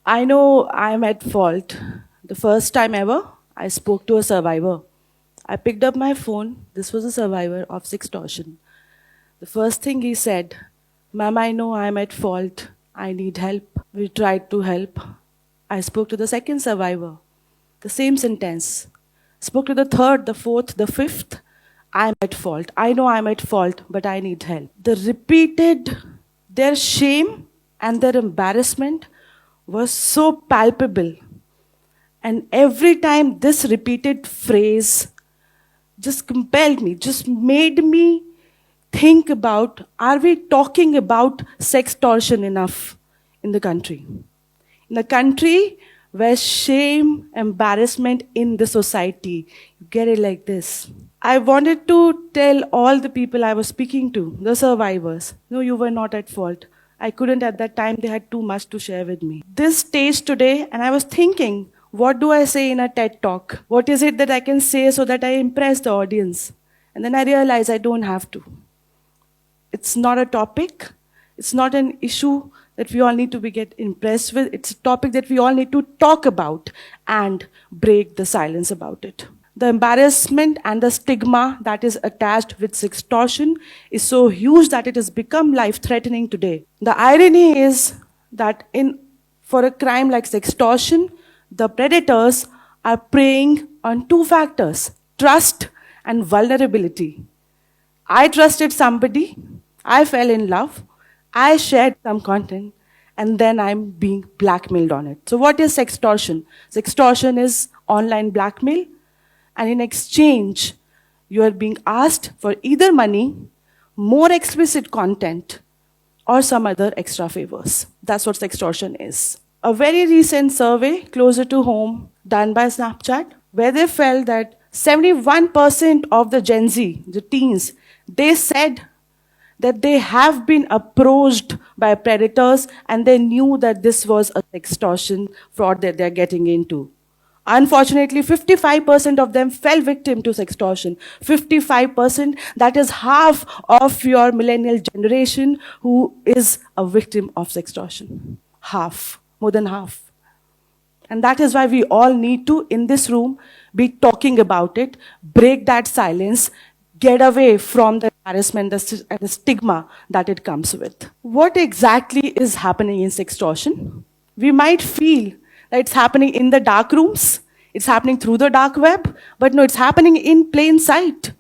I know I'm at fault. The first time ever, I spoke to a survivor. I picked up my phone. This was a survivor of sextortion. The first thing he said, "Ma'am, I know I'm at fault. I need help." We tried to help. I spoke to the second survivor. The same sentence. Spoke to the third, the fourth, the fifth. I'm at fault. I know I'm at fault, but I need help. The repeated, their shame and their embarrassment was so palpable. And every time this repeated phrase just compelled me, just made me think about, are we talking about sextortion enough in the country? In a country where shame, embarrassment in the society, you get it like this. I wanted to tell all the people I was speaking to, the survivors, no, you were not at fault. I couldn't at that time, they had too much to share with me. This stage today, and I was thinking, what do I say in a TED talk? What is it that I can say so that I impress the audience? And then I realized I don't have to. It's not a topic. It's not an issue that we all need to get impressed with. It's a topic that we all need to talk about and break the silence about it. The embarrassment and the stigma that is attached with sextortion is so huge that it has become life-threatening today. The irony is that for a crime like sextortion, the predators are preying on two factors: trust and vulnerability. I trusted somebody, I fell in love, I shared some content, and then I'm being blackmailed on it. So what is sextortion? Sextortion is online blackmail, and in exchange, you are being asked for either money, more explicit content, or some other extra favors. That's what sextortion is. A very recent survey, closer to home, done by Snapchat, where they felt that 71% of the Gen Z, the teens, they said that they have been approached by predators and they knew that this was a sextortion fraud that they're getting into. Unfortunately, 55% of them fell victim to sextortion. 55%, that is half of your millennial generation who is a victim of sextortion. Half, more than half. And that is why we all need to, in this room, be talking about it, break that silence, get away from the embarrassment and the stigma that it comes with. What exactly is happening in sextortion? We might feel that it's happening in the dark rooms, it's happening through the dark web, but no, it's happening in plain sight.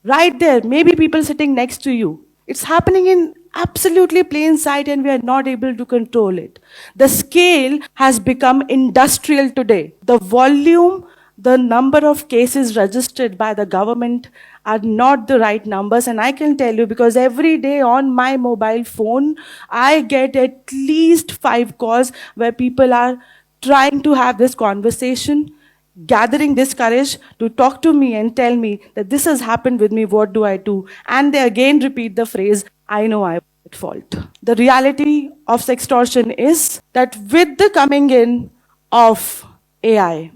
Right there, maybe people sitting next to you. It's happening in absolutely plain sight and we are not able to control it. The scale has become industrial today. The volume, the number of cases registered by the government are not the right numbers, and I can tell you because every day on my mobile phone, I get at least 5 calls where people are trying to have this conversation, gathering this courage to talk to me and tell me that this has happened with me, what do I do? And they again repeat the phrase, I know I'm at fault. The reality of sextortion is that with the coming in of AI,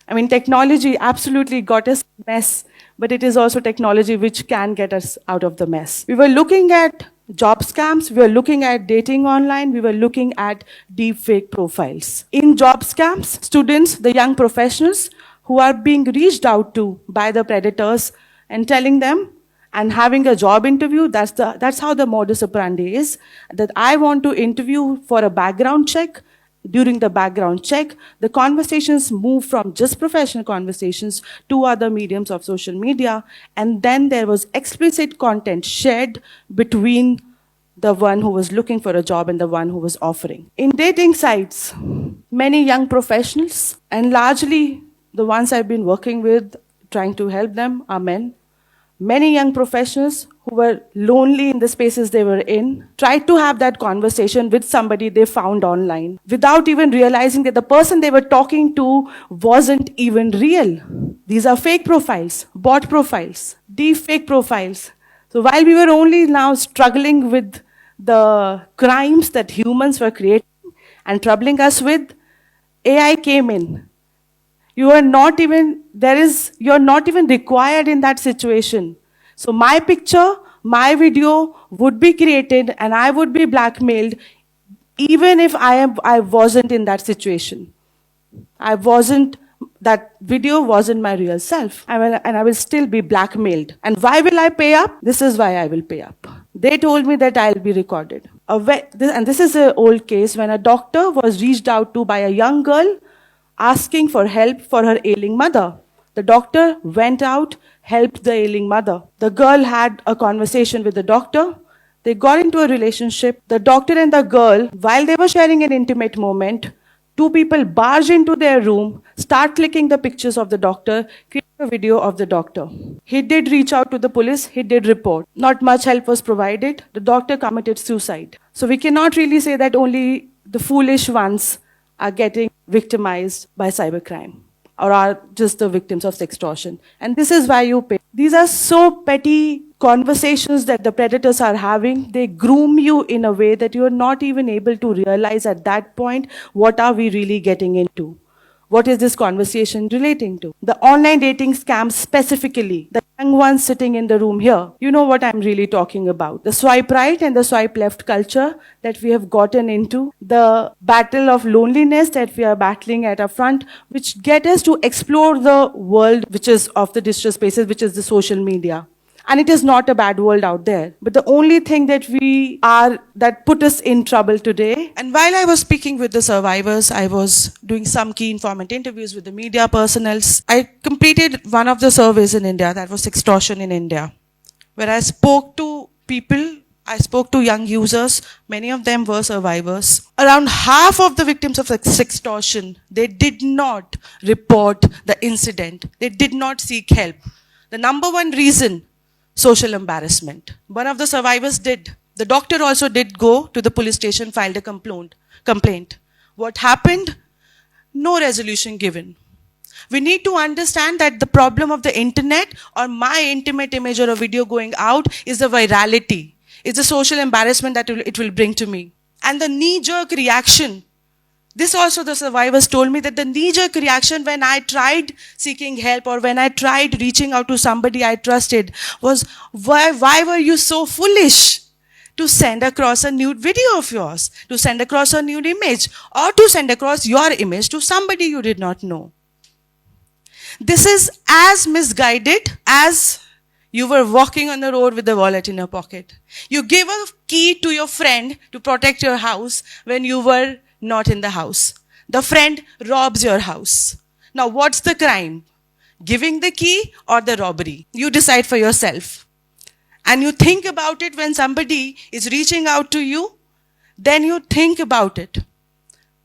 I mean, technology absolutely got us a mess, but it is also technology which can get us out of the mess. We were looking at job scams, we were looking at dating online, we were looking at deepfake profiles. In job scams, students, the young professionals who are being reached out to by the predators and telling them and having a job interview, that's how the modus operandi is, that I want to interview for a background check. During the background check, the conversations move from just professional conversations to other mediums of social media, and then there was explicit content shared between the one who was looking for a job and the one who was offering. In dating sites, many young professionals, and largely the ones I've been working with, trying to help them, are men. Many young professionals who were lonely in the spaces they were in tried to have that conversation with somebody they found online without even realizing that the person they were talking to wasn't even real. These are fake profiles, bot profiles, deep fake profiles. So while we were only now struggling with the crimes that humans were creating and troubling us with, AI came in. You're not even required in that situation. So my picture, my video would be created and I would be blackmailed even if I wasn't in that situation. That video wasn't my real self. And I will still be blackmailed. And why will I pay up? This is why I will pay up. They told me that I'll be recorded. And this is an old case when a doctor was reached out to by a young girl asking for help for her ailing mother. The doctor went out, helped the ailing mother. The girl had a conversation with the doctor. They got into a relationship. The doctor and the girl, while they were sharing an intimate moment, two people barge into their room, start clicking the pictures of the doctor, create a video of the doctor. He did reach out to the police, he did report. Not much help was provided. The doctor committed suicide. So we cannot really say that only the foolish ones are getting victimized by cybercrime or are just the victims of sextortion. And this is why you pay. These are so petty conversations that the predators are having. They groom you in a way that you are not even able to realize at that point, what are we really getting into? What is this conversation relating to? The online dating scams specifically, the young ones sitting in the room here, you know what I'm really talking about. The swipe right and the swipe left culture that we have gotten into, the battle of loneliness that we are battling at our front, which get us to explore the world which is of the digital spaces, which is the social media. And it is not a bad world out there. But the only thing that put us in trouble today. And while I was speaking with the survivors, I was doing some key informant interviews with the media personals. I completed one of the surveys in India, that was sextortion in India, where I spoke to people, I spoke to young users, many of them were survivors. Around half of the victims of sextortion, they did not report the incident. They did not seek help. The number one reason, social embarrassment. One of the survivors did. The doctor also did go to the police station, filed a complaint. What happened? No resolution given. We need to understand that the problem of the internet or my intimate image or a video going out is the virality. It's the social embarrassment that it will bring to me. And the knee-jerk reaction. This also the survivors told me that the knee-jerk reaction when I tried seeking help or when I tried reaching out to somebody I trusted was, why were you so foolish to send across a nude video of yours, to send across a nude image, or to send across your image to somebody you did not know? This is as misguided as you were walking on the road with a wallet in your pocket. You gave a key to your friend to protect your house when you were not in the house. The friend robs your house. Now what's the crime? Giving the key or the robbery? You decide for yourself. And you think about it when somebody is reaching out to you, then you think about it.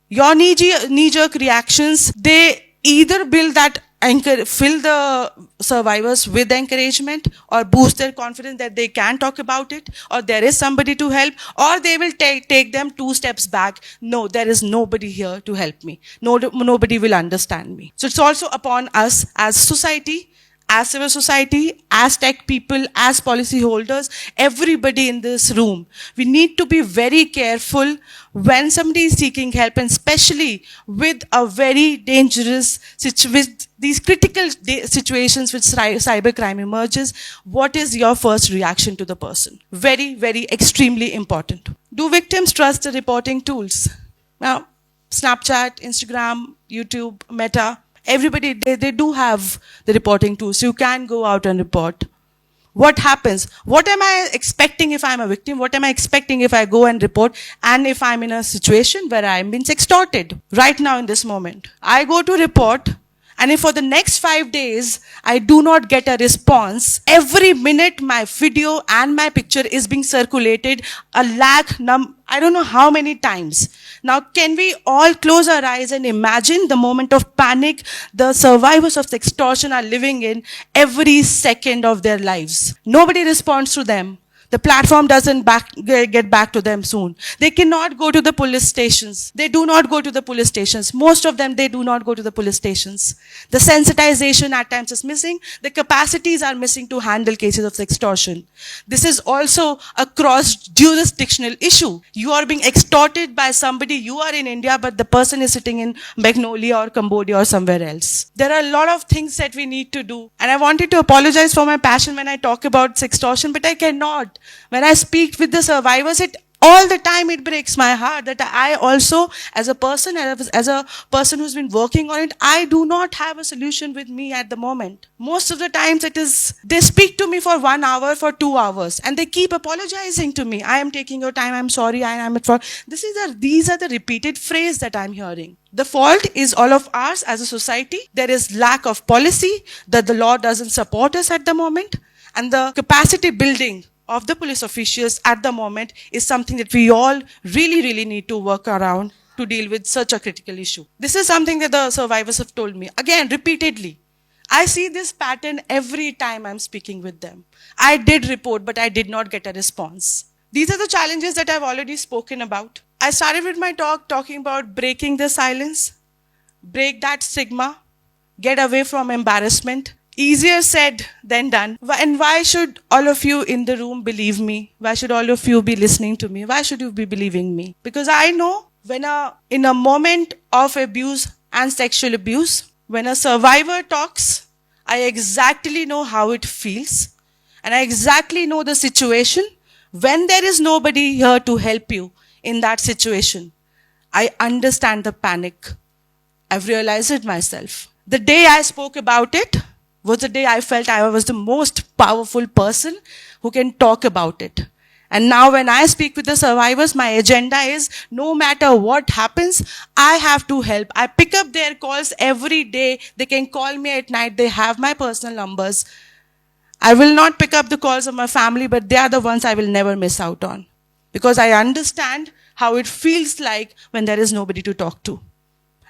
Your knee-jerk reactions, they either fill the survivors with encouragement or boost their confidence that they can talk about it, or there is somebody to help, or they will take them 2 steps back. No, there is nobody here to help me. Nobody will understand me. So it's also upon us as society, as civil society, as tech people, as policy holders, everybody in this room. We need to be very careful when somebody is seeking help, and especially with a very dangerous with these critical situations which cybercrime emerges. What is your first reaction to the person? Very, very extremely important. Do victims trust the reporting tools? Now, Snapchat, Instagram, YouTube, Meta, everybody, they do have the reporting tools. You can go out and report. What happens? What am I expecting if I'm a victim? What am I expecting if I go and report? And if I'm in a situation where I'm being sextorted right now in this moment, I go to report, and if for the next 5 days I do not get a response, every minute my video and my picture is being circulated I don't know how many times. Now, can we all close our eyes and imagine the moment of panic the survivors of sextortion are living in every second of their lives? Nobody responds to them. The platform doesn't get back to them soon. They cannot go to the police stations. They do not go to the police stations. Most of them, they do not go to the police stations. The sensitization at times is missing. The capacities are missing to handle cases of sextortion. This is also a cross-jurisdictional issue. You are being extorted by somebody. You are in India, but the person is sitting in Magnolia or Cambodia or somewhere else. There are a lot of things that we need to do. And I wanted to apologize for my passion when I talk about sextortion, but I cannot. When I speak with the survivors, all the time it breaks my heart that I also, as a person who's been working on it, I do not have a solution with me at the moment. Most of the times it is, they speak to me for 1 hour, for 2 hours, and they keep apologizing to me. I am taking your time, I'm sorry, I am at fault. These are the repeated phrase that I'm hearing. The fault is all of ours as a society. There is lack of policy, that the law doesn't support us at the moment, and the capacity building of the police officials at the moment is something that we all really need to work around to deal with such a critical issue. This is something that the survivors have told me, again, repeatedly. I see this pattern every time I'm speaking with them. I did report, but I did not get a response. These are the challenges that I've already spoken about. I started with my talk talking about breaking the silence, break that stigma, get away from embarrassment. Easier said than done. And why should all of you in the room believe me? Why should all of you be listening to me? Why should you be believing me? Because I know in a moment of abuse and sexual abuse, when a survivor talks, I exactly know how it feels. And I exactly know the situation when there is nobody here to help you in that situation. I understand the panic. I've realized it myself. The day I spoke about it was the day I felt I was the most powerful person who can talk about it. And now when I speak with the survivors, my agenda is no matter what happens, I have to help. I pick up their calls every day. They can call me at night. They have my personal numbers. I will not pick up the calls of my family, but they are the ones I will never miss out on. Because I understand how it feels like when there is nobody to talk to.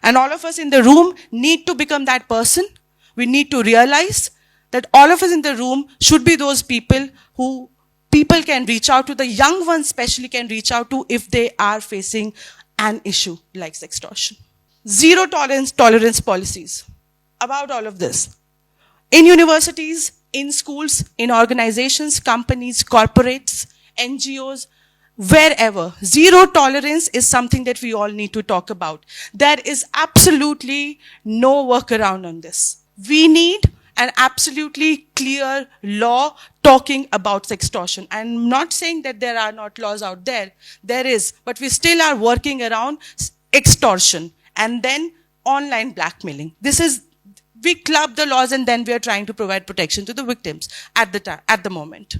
And all of us in the room need to become that person. We need to realize that all of us in the room should be those people who people can reach out to, the young ones especially can reach out to if they are facing an issue like sextortion. Zero tolerance policies about all of this. In universities, in schools, in organizations, companies, corporates, NGOs, wherever. Zero tolerance is something that we all need to talk about. There is absolutely no workaround on this. We need an absolutely clear law talking about sextortion. I'm not saying that there are not laws out there. There is, but we still are working around extortion and then online blackmailing. We club the laws and then we are trying to provide protection to the victims at the moment.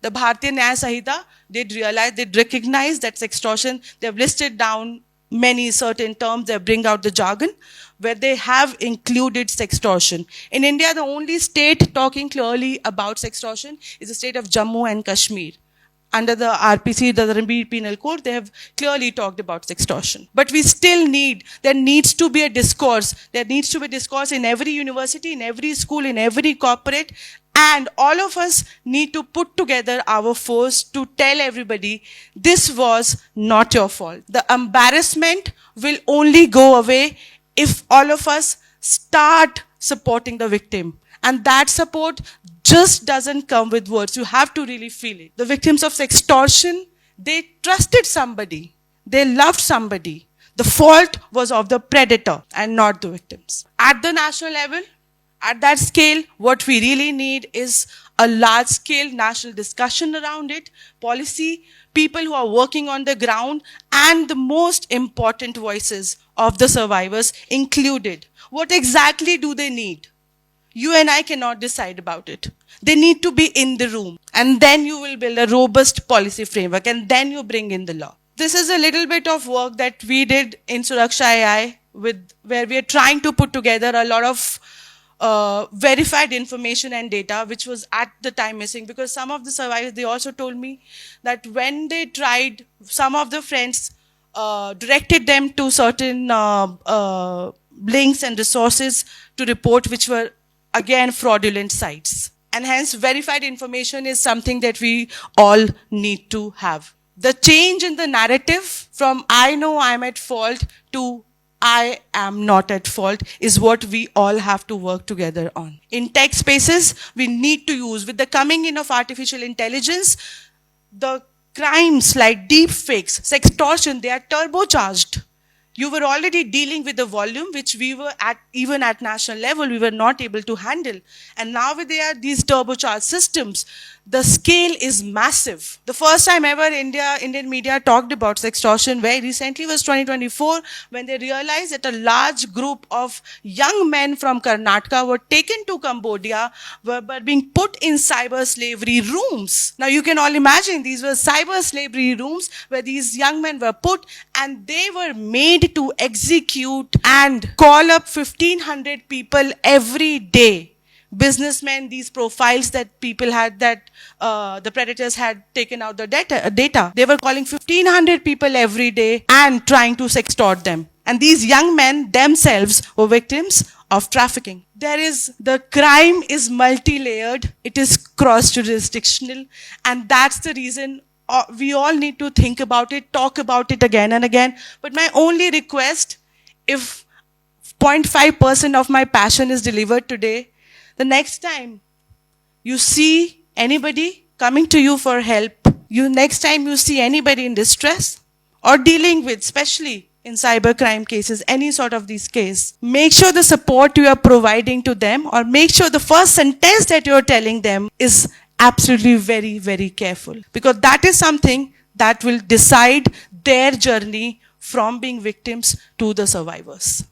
The Bharatiya Nyaya Sanhita did recognize that sextortion, they've listed down many certain terms, they bring out the jargon, where they have included sextortion. In India, the only state talking clearly about sextortion is the state of Jammu and Kashmir. Under the RPC, the Remedial Penal Code, they have clearly talked about sextortion. But we still there needs to be a discourse. There needs to be a discourse in every university, in every school, in every corporate. And all of us need to put together our force to tell everybody, this was not your fault. The embarrassment will only go away if all of us start supporting the victim. And that support just doesn't come with words. You have to really feel it. The victims of sextortion, they trusted somebody. They loved somebody. The fault was of the predator and not the victims. At the national level, at that scale, what we really need is a large-scale national discussion around it, policy, people who are working on the ground, and the most important voices of the survivors included. What exactly do they need? You and I cannot decide about it. They need to be in the room. And then you will build a robust policy framework, and then you bring in the law. This is a little bit of work that we did in Suraksha AI, where we are trying to put together a lot of verified information and data, which was at the time missing, because some of the survivors, they also told me that when they tried, some of the friends directed them to certain links and resources to report, which were again fraudulent sites. And hence verified information is something that we all need to have. The change in the narrative from I know I'm at fault to I am not at fault is what we all have to work together on. In tech spaces, we need to use, with the coming in of artificial intelligence, the crimes like deep fakes, sextortion, they are turbocharged. You were already dealing with the volume which we were even at national level, we were not able to handle. And now there are these turbocharged systems. the scale is massive. The first time ever Indian media talked about sextortion very recently was 2024, when they realized that a large group of young men from Karnataka were taken to Cambodia, were being put in cyber slavery rooms. Now you can all imagine, these were cyber slavery rooms where these young men were put, and they were made to execute and call up 1,500 people every day. Businessmen, these profiles that people had, that the predators had taken out the data. They were calling 1,500 people every day and trying to sextort them. And these young men themselves were victims of trafficking. The crime is multi-layered, it is cross-jurisdictional, and that's the reason we all need to think about it, talk about it again and again. But my only request, if 0.5% of my passion is delivered today, the next time you see anybody coming to you for help, next time you see anybody in distress or dealing with, especially in cybercrime cases, any sort of these cases, make sure the support you are providing to them, or make sure the first sentence that you're telling them is absolutely very, very careful. Because that is something that will decide their journey from being victims to the survivors.